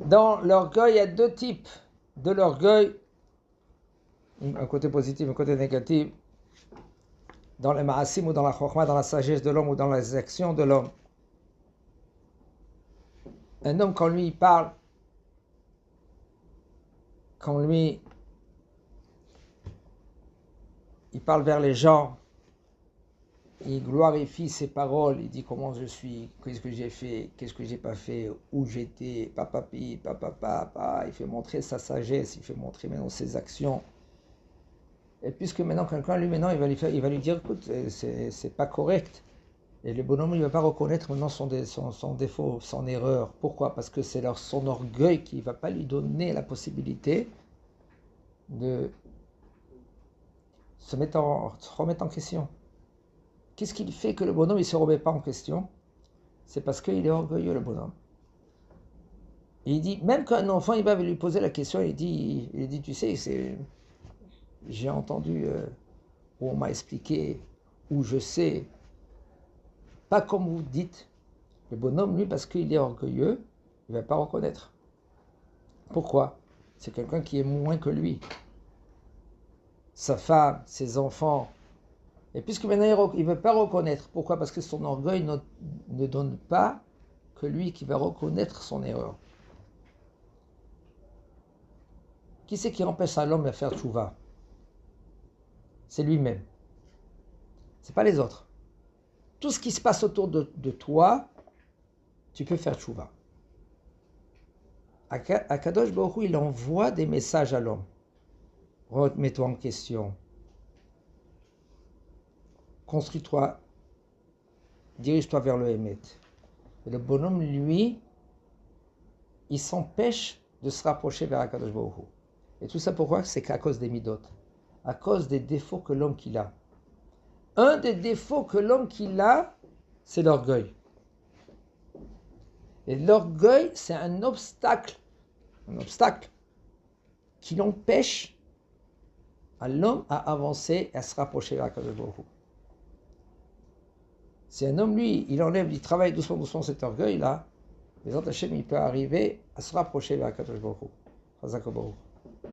Dans l'orgueil, il y a deux types de l'orgueil, un côté positif, un côté négatif, dans les ma'asim ou dans la chokhma, dans la sagesse de l'homme ou dans les actions de l'homme. Un homme, quand lui il parle, quand lui il parle vers les gens, il glorifie ses paroles, il dit comment je suis, qu'est-ce que j'ai fait, qu'est-ce que j'ai pas fait, où j'étais, papapi, papa, il fait montrer sa sagesse, il fait montrer maintenant ses actions. Et puisque maintenant quelqu'un, lui maintenant, il va lui dire, écoute, c'est pas correct. Et le bonhomme, il ne va pas reconnaître maintenant son défaut, son erreur. Pourquoi? Parce que c'est son orgueil qui ne va pas lui donner la possibilité de se remettre en question. Qu'est-ce qui fait que le bonhomme ne se remet pas en question? C'est parce qu'il est orgueilleux, le bonhomme. Et il dit, même quand un enfant, il va lui poser la question, il dit tu sais, j'ai entendu, ou on m'a expliqué, ou je sais, pas comme vous dites. Le bonhomme, lui, parce qu'il est orgueilleux, il ne va pas reconnaître. Pourquoi? C'est quelqu'un qui est moins que lui. Sa femme, ses enfants. Et puisque maintenant il ne veut pas reconnaître. Pourquoi? Parce que son orgueil ne donne pas que lui qui va reconnaître son erreur. Qui c'est qui empêche à l'homme de faire tchouva? C'est lui-même. Ce n'est pas les autres. Tout ce qui se passe autour de toi, tu peux faire tchouva. Akadosh Baruch Hu, il envoie des messages à l'homme. Remets-toi en question. Construis-toi. Dirige-toi vers le Hémet. Et le bonhomme, lui, il s'empêche de se rapprocher vers Akadosh Baruch Hu. Et tout ça pourquoi? C'est qu'à cause des midot. À cause des défauts que l'homme qu'il a. Un des défauts que l'homme qu'il a, c'est l'orgueil. Et l'orgueil, c'est un obstacle qui l'empêche à l'homme à avancer et à se rapprocher vers Akadosh Baruch Hu. Si un homme, lui, il travaille doucement cet orgueil-là, les autres Hachem, il peut arriver à se rapprocher vers Akadosh Baruch Hu.